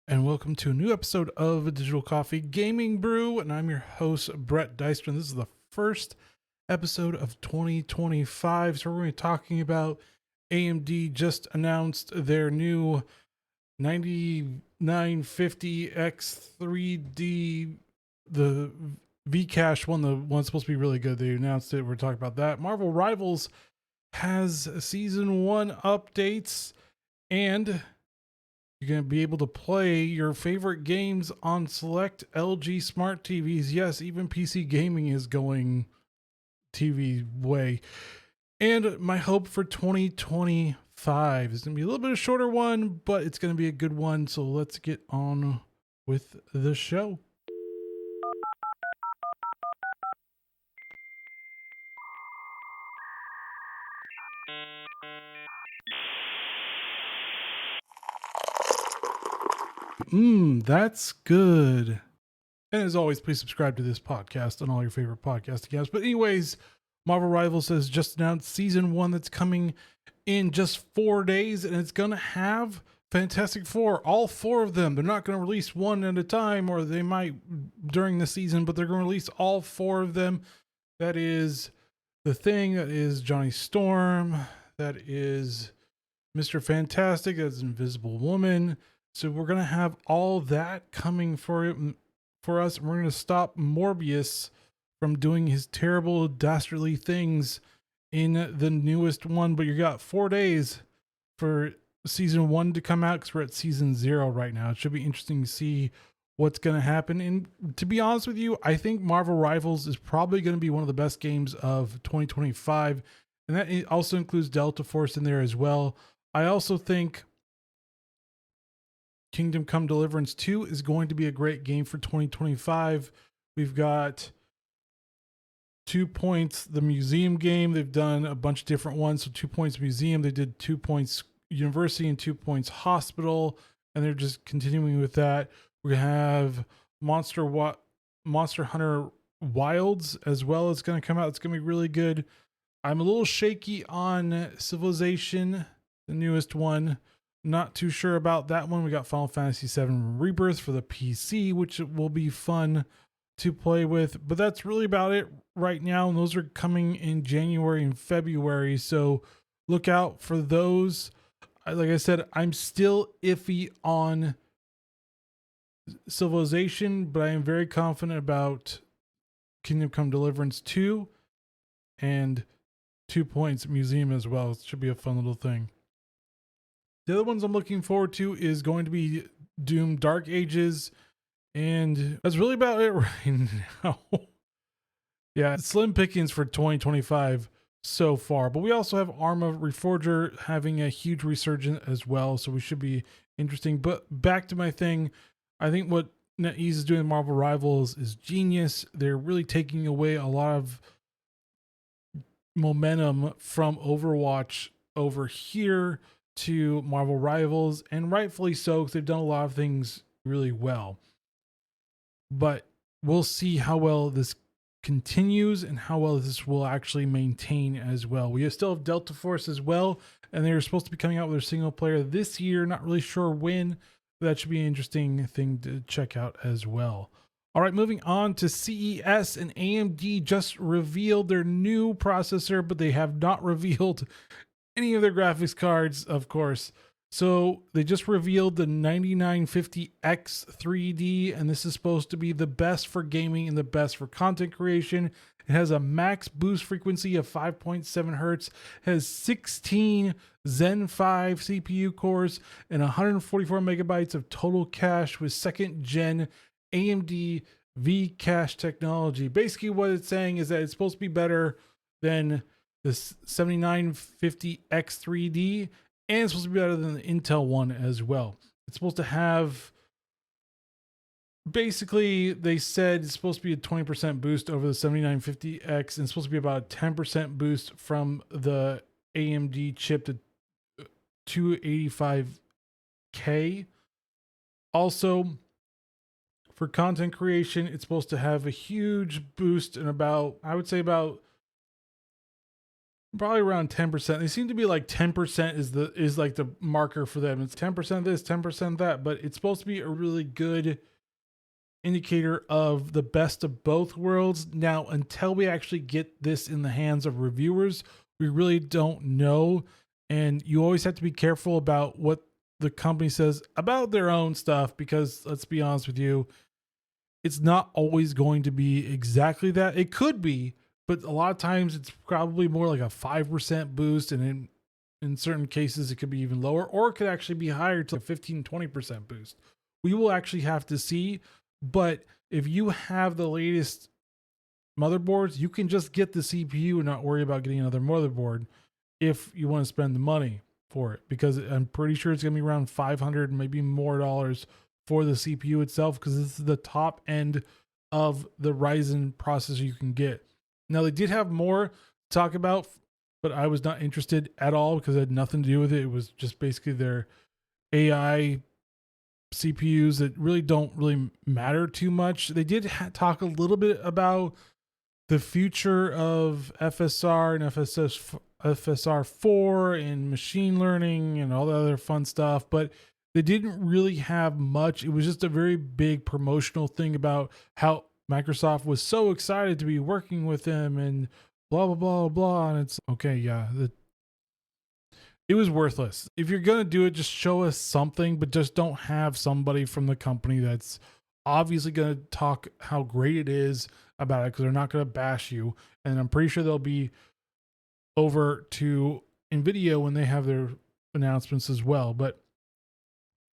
And welcome to a new episode of Digital Coffee Gaming Brew. And I'm your host, Brett Deister. And this is the first episode of 2025. So we're going to be talking about AMD just announced their new 9950X3D, the V-Cache one, the one that's supposed to be really good. They announced it. We're talking about that. Marvel Rivals has season 1 updates, and you're going to be able to play your favorite games on select LG Smart TVs. Yes, even PC gaming is going TV way. And my hope for 2025 is going to be a little bit of a shorter one, but it's going to be a good one. So let's get on with the show. That's good. And as always, please subscribe to this podcast on all your favorite podcasting apps. But anyways, Marvel Rivals has just announced season 1 that's coming in just 4 days, and it's going to have Fantastic Four, all 4 of them. They're not going to release one at a time, or they might during the season, but they're going to release all 4 of them. That is The Thing, that is Johnny Storm, that is Mr. Fantastic, that's Invisible Woman. So we're going to have all that coming for us. And we're going to stop Morbius from doing his terrible, dastardly things in the newest one. But you got 4 days for season 1 to come out, because we're at season 0 right now. It should be interesting to see what's going to happen. And to be honest with you, I think Marvel Rivals is probably going to be one of the best games of 2025. And that also includes Delta Force in there as well. I also think Kingdom Come Deliverance 2 is going to be a great game for 2025. We've got 2 Points, the museum game. They've done a bunch of different ones. So 2 Points Museum, they did 2 Points University and 2 Points Hospital, and they're just continuing with that. We have Monster Hunter Wilds as well. It's going to come out. It's going to be really good. I'm a little shaky on Civilization, the newest one. Not too sure about that one. We got Final Fantasy VII Rebirth for the PC, which will be fun to play with. But that's really about it right now. And those are coming in January and February. So look out for those. Like I said, I'm still iffy on Civilization, but I am very confident about Kingdom Come Deliverance 2 and 2 Points Museum as well. It should be a fun little thing. The other ones I'm looking forward to is going to be Doom Dark Ages, and that's really about it right now. Yeah, slim pickings for 2025 so far, but we also have Arma Reforger having a huge resurgence as well, so we should be interesting. But back to my thing, I think what NetEase is doing in Marvel Rivals is genius. They're really taking away a lot of momentum from Overwatch over here to Marvel Rivals, and rightfully so, because they've done a lot of things really well. But we'll see how well this continues and how well this will actually maintain as well. We still have Delta Force as well, and they're supposed to be coming out with their single player this year. Not really sure when. That should be an interesting thing to check out as well. All right, moving on to CES, and AMD just revealed their new processor, but they have not revealed any of their graphics cards, of course. So they just revealed the 9950X3D, and this is supposed to be the best for gaming and the best for content creation. It has a max boost frequency of 5.7 hertz, has 16 Zen 5 CPU cores, and 144 megabytes of total cache with second gen AMD V-Cache technology. Basically what it's saying is that it's supposed to be better than this 7950X3D, and it's supposed to be better than the Intel one as well. It's supposed to have, basically, they said it's supposed to be a 20% boost over the 7950X, and it's supposed to be about a 10% boost from the AMD chip to 285K. Also, for content creation, it's supposed to have a huge boost in about, I would say about Probably around 10%. They seem to be like 10% is like the marker for them. It's 10% this, 10% that, but it's supposed to be a really good indicator of the best of both worlds. Now, until we actually get this in the hands of reviewers, we really don't know. And you always have to be careful about what the company says about their own stuff, because let's be honest with you, it's not always going to be exactly that. It could be, but a lot of times it's probably more like a 5% boost. And in certain cases, it could be even lower, or it could actually be higher to a 15-20% boost. We will actually have to see. But if you have the latest motherboards, you can just get the CPU and not worry about getting another motherboard if you want to spend the money for it, because I'm pretty sure it's going to be around $500, maybe more dollars for the CPU itself, because this is the top end of the Ryzen processor you can get. Now, they did have more to talk about, but I was not interested at all because it had nothing to do with it. It was just basically their AI CPUs that really don't really matter too much. They did talk a little bit about the future of FSR and FSR4 and machine learning and all the other fun stuff, but they didn't really have much. It was just a very big promotional thing about how Microsoft was so excited to be working with them and blah, blah, blah, blah. And it's okay. Yeah. It was worthless. If you're going to do it, just show us something, but just don't have somebody from the company that's obviously going to talk how great it is about it, because they're not going to bash you. And I'm pretty sure they'll be over to NVIDIA when they have their announcements as well. But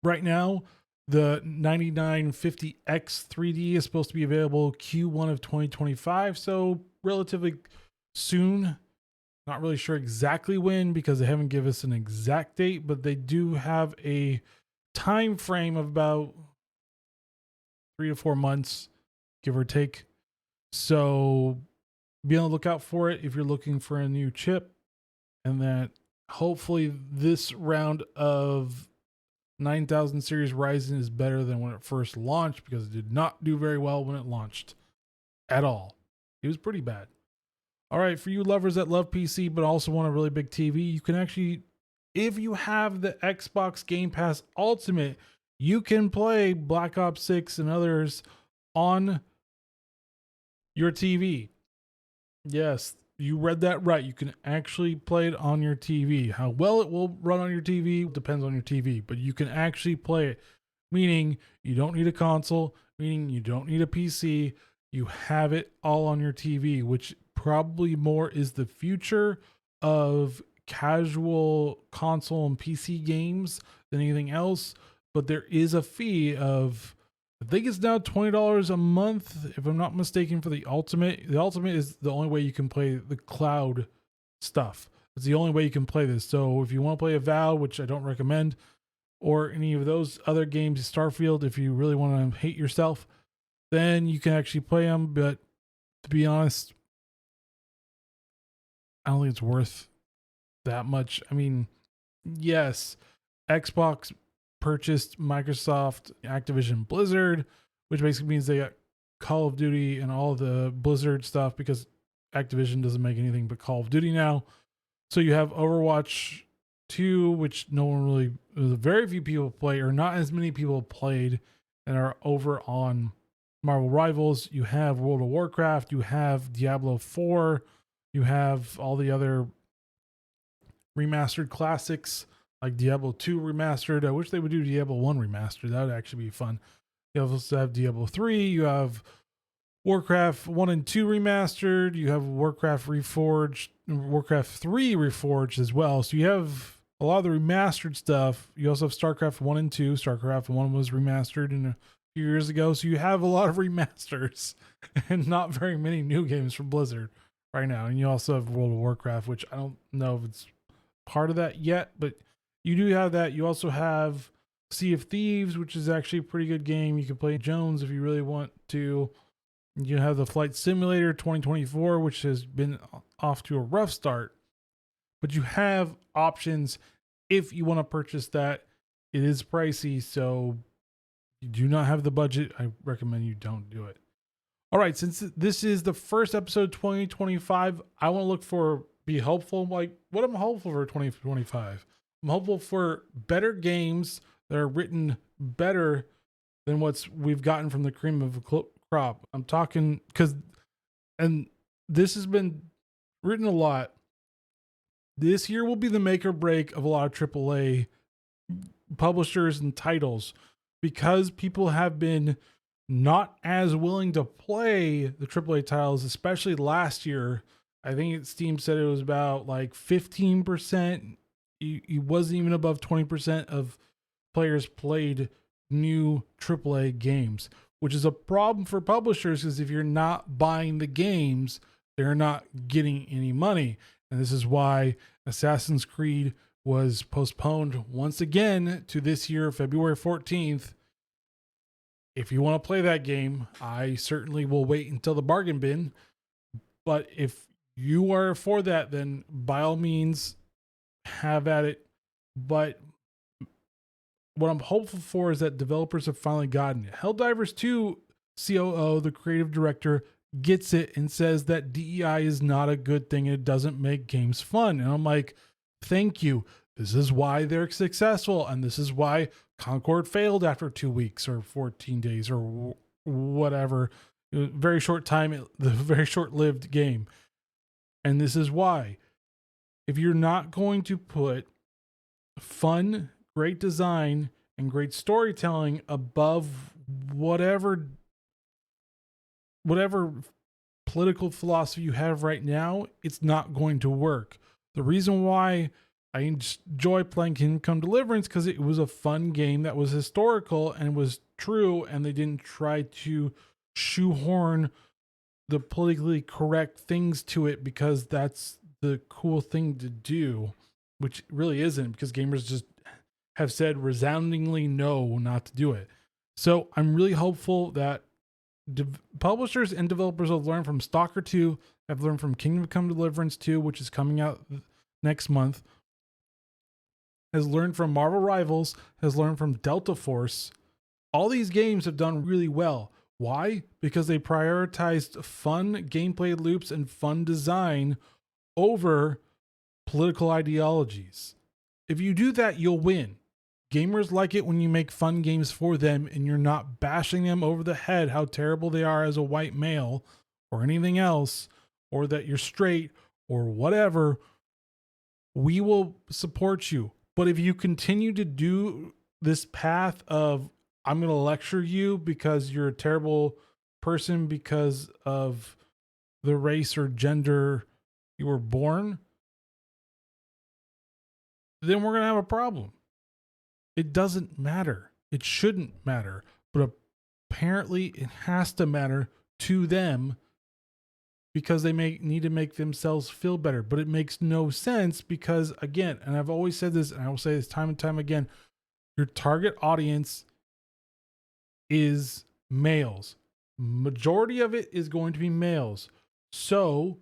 right now, the 9950X 3D is supposed to be available Q1 of 2025. So relatively soon. Not really sure exactly when, because they haven't given us an exact date, but they do have a time frame of about 3 to 4 months, give or take. So be on the lookout for it if you're looking for a new chip, and that hopefully this round of 9000 series Ryzen is better than when it first launched, because it did not do very well when it launched at all. It was pretty bad. All right, for you lovers that love PC but also want a really big TV, you can actually, if you have the Xbox Game Pass Ultimate, you can play Black Ops 6 and others on your TV. Yes, you read that right. You can actually play it on your TV. How well it will run on your TV depends on your TV, but you can actually play it, meaning you don't need a console, meaning you don't need a PC. You have it all on your TV, which probably more is the future of casual console and PC games than anything else. But there is a fee of, I think it's now $20 a month, if I'm not mistaken, for the Ultimate. The Ultimate is the only way you can play the cloud stuff. It's the only way you can play this. So if you want to play a Vow, which I don't recommend, or any of those other games, Starfield, if you really want to hate yourself, then you can actually play them. But to be honest, I don't think it's worth that much. I mean, yes, Xbox purchased Microsoft Activision Blizzard, which basically means they got Call of Duty and all the Blizzard stuff, because Activision doesn't make anything but Call of Duty now. So you have Overwatch 2, which no one really, very few people play, or not as many people played and are over on Marvel Rivals. You have World of Warcraft, you have Diablo 4, you have all the other remastered classics like Diablo 2 remastered. I wish they would do Diablo 1 remastered. That would actually be fun. You also have Diablo 3. You have Warcraft 1 and 2 remastered. You have Warcraft Reforged, Warcraft 3 Reforged as well. So you have a lot of the remastered stuff. You also have StarCraft 1 and 2. StarCraft 1 was remastered a few years ago. So you have a lot of remasters and not very many new games from Blizzard right now. And you also have World of Warcraft, which I don't know if it's part of that yet, but you do have that. You also have Sea of Thieves, which is actually a pretty good game. You can play Jones if you really want to. You have the Flight Simulator 2024, which has been off to a rough start, but you have options if you want to purchase that. It is pricey, so you do not have the budget, I recommend you don't do it. All right, since this is the first episode 2025, I want to look for be hopeful. Like, what am I hopeful for 2025? I'm hopeful for better games that are written better than we've gotten from the cream of the crop. I'm talking and this has been written a lot. This year will be the make or break of a lot of AAA publishers and titles because people have been not as willing to play the AAA titles, especially last year. I think Steam said it was about like 15%. It wasn't even above 20% of players played new AAA games, which is a problem for publishers because if you're not buying the games, they're not getting any money. And this is why Assassin's Creed was postponed once again to this year, February 14th. If you want to play that game, I certainly will wait until the bargain bin. But if you are for that, then by all means, have at it. But what I'm hopeful for is that developers have finally gotten it. Helldivers 2 COO, the creative director, gets it and says that DEI is not a good thing. It doesn't make games fun. And I'm like, thank you. This is why they're successful. And this is why Concord failed after 2 weeks or 14 days or whatever. Very short time, the very short-lived game. And this is why. If you're not going to put fun, great design, and great storytelling above whatever political philosophy you have right now, it's not going to work. The reason why I enjoy playing Kingdom Come Deliverance because it was a fun game that was historical and was true, and they didn't try to shoehorn the politically correct things to it because that's the cool thing to do, which really isn't, because gamers just have said resoundingly no not to do it. So I'm really hopeful that publishers and developers have learned from Stalker 2, have learned from Kingdom Come Deliverance 2, which is coming out next month, has learned from Marvel Rivals, has learned from Delta Force. All these games have done really well. Why? Because they prioritized fun gameplay loops and fun design over political ideologies. If you do that, you'll win. Gamers like it when you make fun games for them and you're not bashing them over the head how terrible they are as a white male or anything else, or that you're straight or whatever. We will support you. But if you continue to do this path of, I'm going to lecture you because you're a terrible person because of the race or gender you were born, then we're going to have a problem. It doesn't matter. It shouldn't matter. But apparently it has to matter to them because they need to make themselves feel better. But it makes no sense because, again, and I've always said this, and I will say this time and time again, your target audience is males. Majority of it is going to be males. So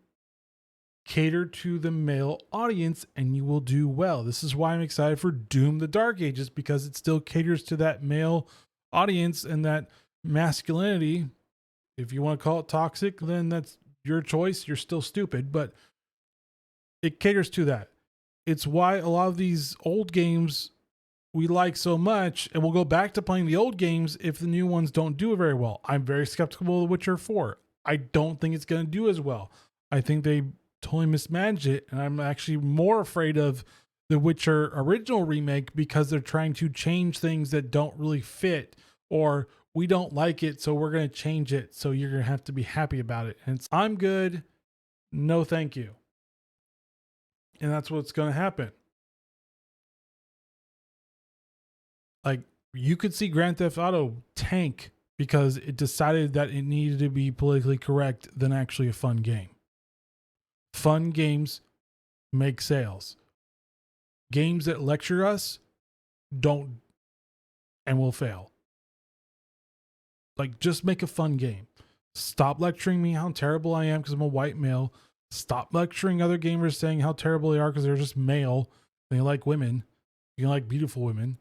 cater to the male audience and you will do well. This is why I'm excited for Doom the Dark Ages, because it still caters to that male audience and that masculinity. If you want to call it toxic, then that's your choice. You're still stupid, but it caters to that. It's why a lot of these old games we like so much, and we'll go back to playing the old games if the new ones don't do very well. I'm very skeptical of Witcher 4. I don't think it's going to do as well. I think they totally mismanaged it, and I'm actually more afraid of the Witcher original remake because they're trying to change things that don't really fit, or we don't like it, so we're going to change it, so you're going to have to be happy about it. And I'm good, no thank you. And that's what's going to happen. Like, you could see Grand Theft Auto tank because it decided that it needed to be politically correct than actually a fun game. Fun games make sales. Games that lecture us don't and will fail. Like, just make a fun game. Stop lecturing me how terrible I am because I'm a white male. Stop lecturing other gamers saying how terrible they are because they're just male. They like women. You like beautiful women.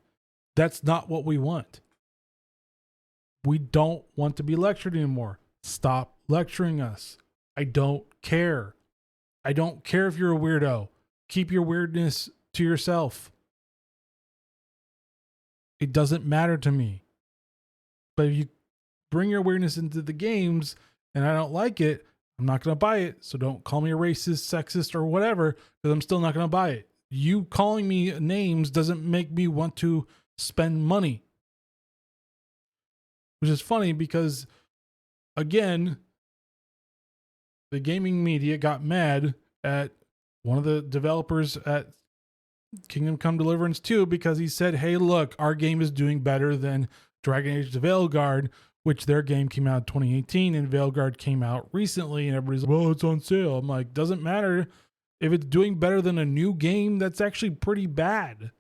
That's not what we want. We don't want to be lectured anymore. Stop lecturing us. I don't care. I don't care if you're a weirdo. Keep your weirdness to yourself. It doesn't matter to me. But if you bring your weirdness into the games and I don't like it, I'm not going to buy it. So don't call me a racist, sexist, or whatever, because I'm still not going to buy it. You calling me names doesn't make me want to spend money. Which is funny because, again, the gaming media got mad at one of the developers at Kingdom Come Deliverance 2 because he said, hey, look, our game is doing better than Dragon Age the Veilguard, which their game came out in 2018 and Veilguard came out recently and everybody's like, well, it's on sale. I'm like, doesn't matter. If it's doing better than a new game, that's actually pretty bad.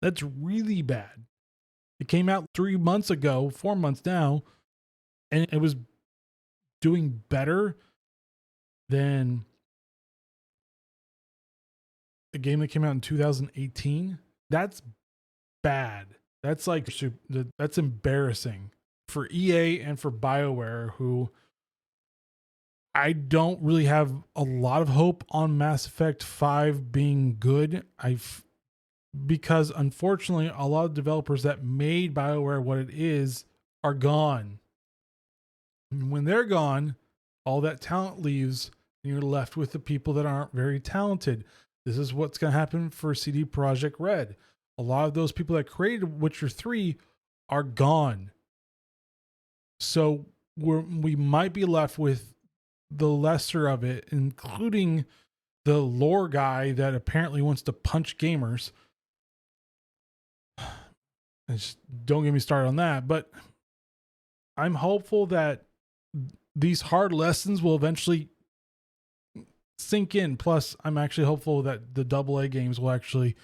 That's really bad. It came out 3 months ago, 4 months now, and it was doing better than a game that came out in 2018. That's bad. That's like, that's embarrassing for EA and for BioWare, who I don't really have a lot of hope on Mass Effect 5 being good. Because unfortunately, a lot of developers that made BioWare what it is are gone. And when they're gone, all that talent leaves and you're left with the people that aren't very talented. This is what's going to happen for CD Projekt Red. A lot of those people that created Witcher 3 are gone. So we might be left with the lesser of it, including the lore guy that apparently wants to punch gamers. Just don't get me started on that, but I'm hopeful that these hard lessons will eventually sink in. Plus, I'm actually hopeful that the AA games will actually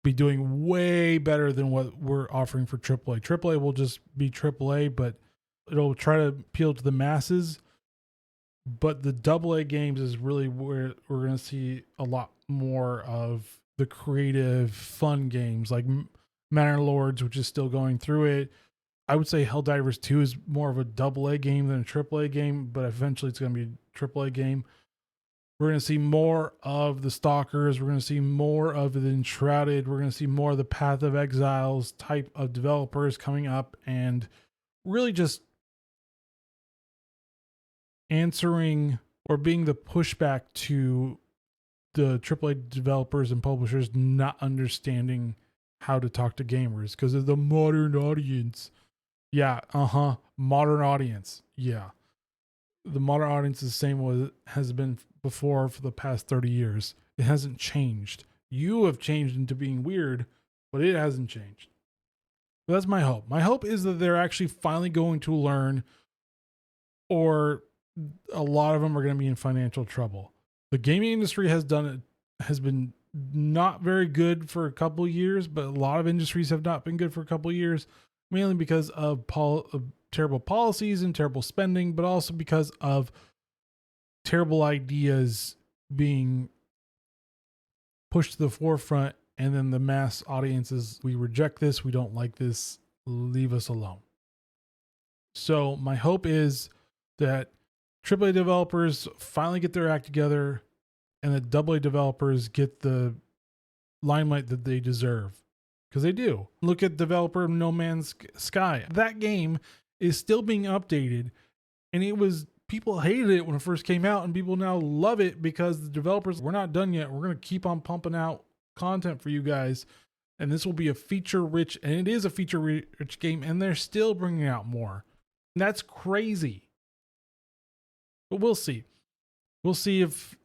be doing way better than what we're offering for AAA. AAA will just be AAA, but it'll try to appeal to the masses. But the AA games is really where we're going to see a lot more of the creative, fun games like Manor Lords, which is still going through it. I would say Helldivers 2 is more of a AA game than a AAA game, but eventually it's going to be a AAA game. We're going to see more of the Stalkers. We're going to see more of the Enshrouded. We're going to see more of the Path of Exiles type of developers coming up and really just answering or being the pushback to the AAA developers and publishers not understanding how to talk to gamers because of the modern audience. Yeah, modern audience. Yeah. The modern audience is the same as it has been before for the past 30 years. It hasn't changed. You have changed into being weird, but it hasn't changed. But that's my hope. My hope is that they're actually finally going to learn, or a lot of them are going to be in financial trouble. The gaming industry has been not very good for a couple of years, but a lot of industries have not been good for a couple of years, mainly because of terrible policies and terrible spending, but also because of terrible ideas being pushed to the forefront, and then the mass audiences, we reject this, we don't like this, leave us alone. So my hope is that AAA developers finally get their act together and that AA developers get the limelight that they deserve. Because they do. Look at developer No Man's Sky. That game is still being updated, and people hated it when it first came out, and people now love it because the developers, we're not done yet. We're going to keep on pumping out content for you guys, and this will be a feature-rich, and it is a feature-rich game, and they're still bringing out more. And that's crazy. But we'll see. We'll see if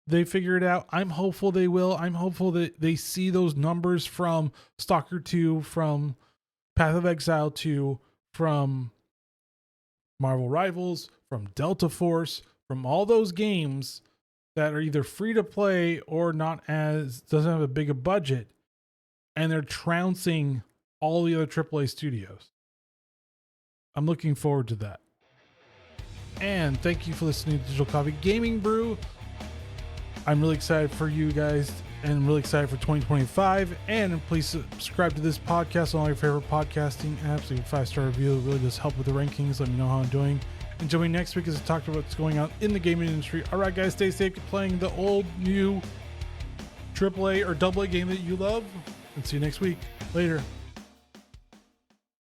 they figure it out. I'm hopeful they will. I'm hopeful that they see those numbers from Stalker 2, from Path of Exile 2, from Marvel Rivals, from Delta Force, from all those games that are either free to play or doesn't have a big budget, and they're trouncing all the other AAA studios. I'm looking forward to that. And thank you for listening to Digital Coffee Gaming Brew. I'm really excited for you guys and really excited for 2025. And please subscribe to this podcast on all your favorite podcasting apps. Leave a 5-star review. It really does help with the rankings. Let me know how I'm doing. And join me next week as I talk about what's going on in the gaming industry. All right, guys, stay safe. Keep playing the old, new AAA or AA game that you love. And see you next week. Later.